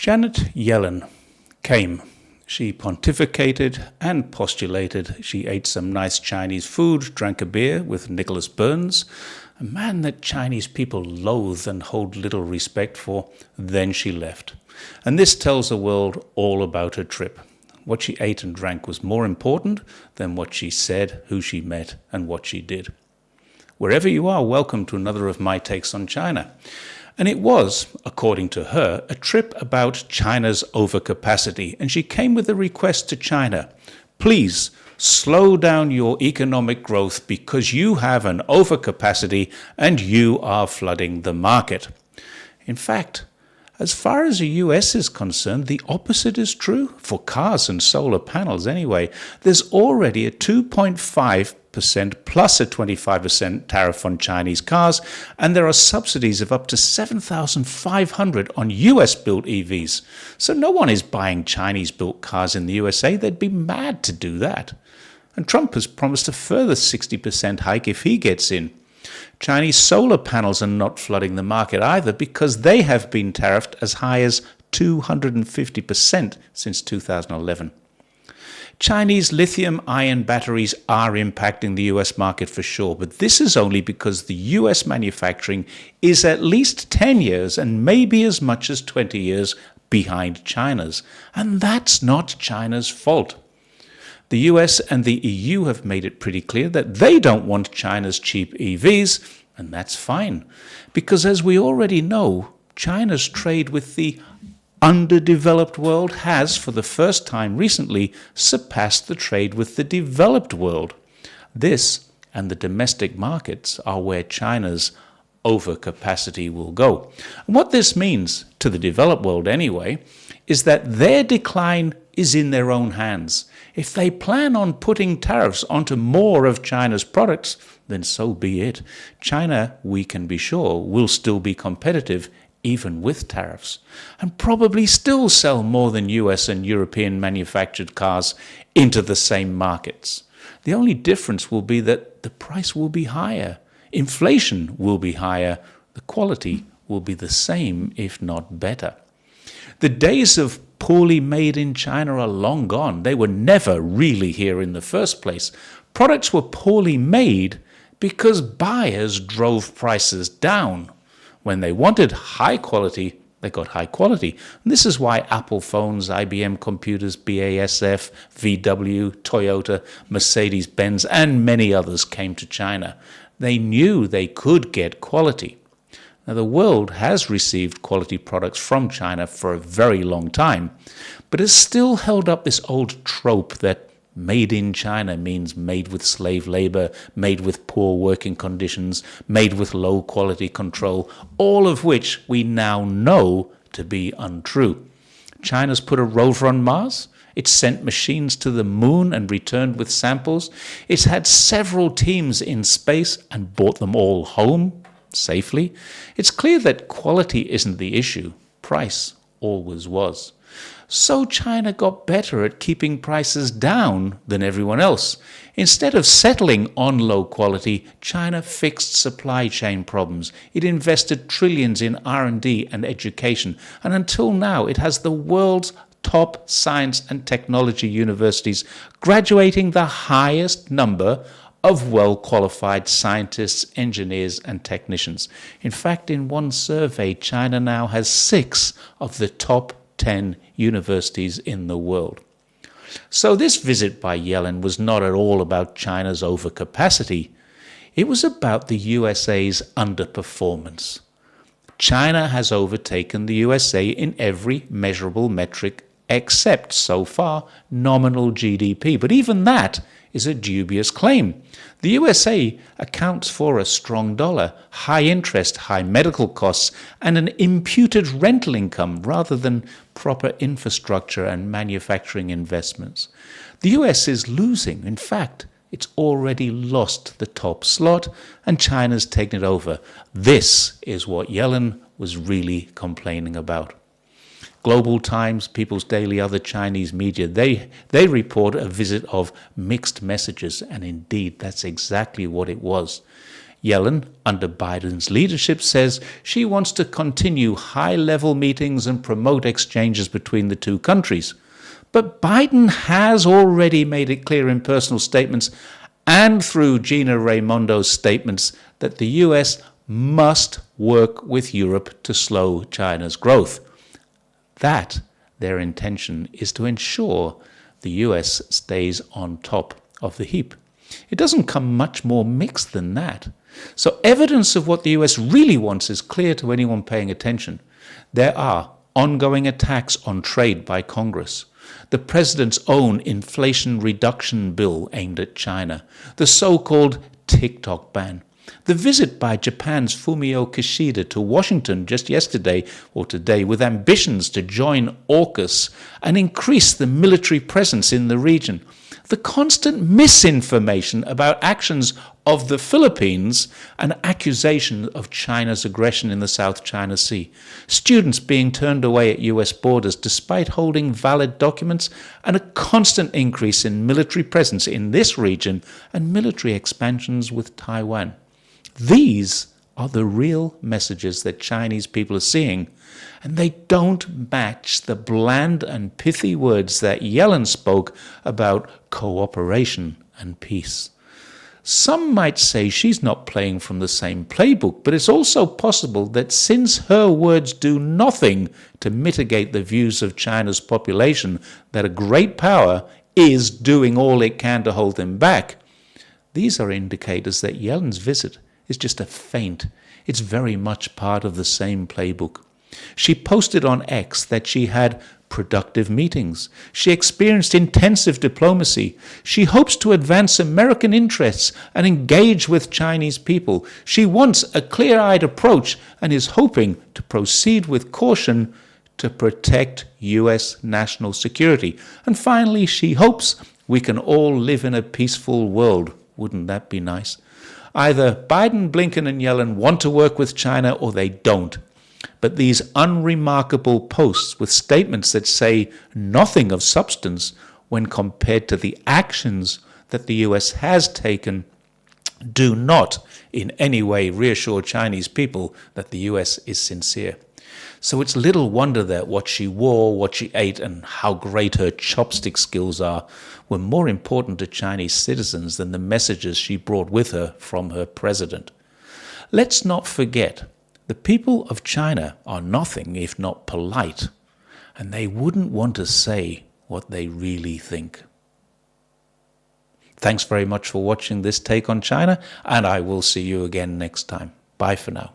Janet Yellen came. She pontificated and postulated. She ate some nice Chinese food, drank a beer with Nicholas Burns, a man that Chinese people loathe and hold little respect for. Then she left. And this tells the world all about her trip. What she ate and drank was more important than what she said, who she met, and what she did. Wherever you are, welcome to another of my takes on China. And it was, according to her, a trip about China's overcapacity. And she came with a request to China. Please slow down your economic growth because you have an overcapacity and you are flooding the market. In fact, as far as the US is concerned, the opposite is true, for cars and solar panels anyway. There's already a 2.5% plus a 25% tariff on Chinese cars, and there are subsidies of up to $7,500 on US-built EVs. So no one is buying Chinese-built cars in the USA. They'd be mad to do that. And Trump has promised a further 60% hike if he gets in. Chinese solar panels are not flooding the market either because they have been tariffed as high as 250% since 2011. Chinese lithium-ion batteries are impacting the US market for sure, but this is only because the US manufacturing is at least 10 years and maybe as much as 20 years behind China's. And that's not China's fault. The US and the EU have made it pretty clear that they don't want China's cheap EVs, and that's fine. Because as we already know, China's trade with the underdeveloped world has, for the first time recently, surpassed the trade with the developed world. This and the domestic markets are where China's overcapacity will go. And what this means, to the developed world anyway, is that their decline is in their own hands. If they plan on putting tariffs onto more of China's products, then so be it. China, we can be sure, will still be competitive even with tariffs, and probably still sell more than US and European manufactured cars into the same markets. The only difference will be that the price will be higher, inflation will be higher, the quality will be the same, if not better. The days of poorly made in China are long gone. They were never really here in the first place. Products were poorly made because buyers drove prices down. When they wanted high quality, they got high quality. And this is why Apple phones, IBM computers, BASF, VW, Toyota, Mercedes-Benz, and many others came to China. They knew they could get quality. Now, the world has received quality products from China for a very long time, but has still held up this old trope that made in China means made with slave labor, made with poor working conditions, made with low quality control, all of which we now know to be untrue. China's put a rover on Mars. It's sent machines to the moon and returned with samples. It's had several teams in space and brought them all home safely. It's clear that quality isn't the issue. Price always was. So China got better at keeping prices down than everyone else. Instead of settling on low quality, China fixed supply chain problems. It invested trillions in R&D and education, and until now it has the world's top science and technology universities, graduating the highest number of well-qualified scientists, engineers, and technicians. In fact, in one survey, China now has 6 of the top 10 universities in the world. So this visit by Yellen was not at all about China's overcapacity. It was about the USA's underperformance. China has overtaken the USA in every measurable metric except, so far, nominal GDP. But even that is a dubious claim. The USA accounts for a strong dollar, high interest, high medical costs, and an imputed rental income rather than proper infrastructure and manufacturing investments. The US is losing. In fact, it's already lost the top slot, and China's taken it over. This is what Yellen was really complaining about. Global Times, People's Daily, other Chinese media, they report a visit of mixed messages, and indeed that's exactly what it was. Yellen, under Biden's leadership, says she wants to continue high-level meetings and promote exchanges between the two countries. But Biden has already made it clear in personal statements and through Gina Raimondo's statements that the US must work with Europe to slow China's growth. That, their intention, is to ensure the US stays on top of the heap. It doesn't come much more mixed than that. So evidence of what the US really wants is clear to anyone paying attention. There are ongoing attacks on trade by Congress, the president's own inflation reduction bill aimed at China, the so-called TikTok ban, the visit by Japan's Fumio Kishida to Washington just yesterday or today with ambitions to join AUKUS and increase the military presence in the region, the constant misinformation about actions of the Philippines and accusation of China's aggression in the South China Sea, students being turned away at US borders despite holding valid documents, and a constant increase in military presence in this region and military expansions with Taiwan. These are the real messages that Chinese people are seeing, and they don't match the bland and pithy words that Yellen spoke about cooperation and peace. Some might say she's not playing from the same playbook, but it's also possible that since her words do nothing to mitigate the views of China's population that a great power is doing all it can to hold them back, these are indicators that Yellen's visit is just a feint. It's very much part of the same playbook. She posted on X that she had productive meetings. She experienced intensive diplomacy. She hopes to advance American interests and engage with Chinese people. She wants a clear-eyed approach and is hoping to proceed with caution to protect U.S. national security. And finally, she hopes we can all live in a peaceful world. Wouldn't that be nice? Either Biden, Blinken, and Yellen want to work with China or they don't. But these unremarkable posts with statements that say nothing of substance when compared to the actions that the US has taken do not in any way reassure Chinese people that the US is sincere. So it's little wonder that what she wore, what she ate, and how great her chopstick skills are were more important to Chinese citizens than the messages she brought with her from her president. Let's not forget, the people of China are nothing if not polite, and they wouldn't want to say what they really think. Thanks very much for watching this take on China, and I will see you again next time. Bye for now.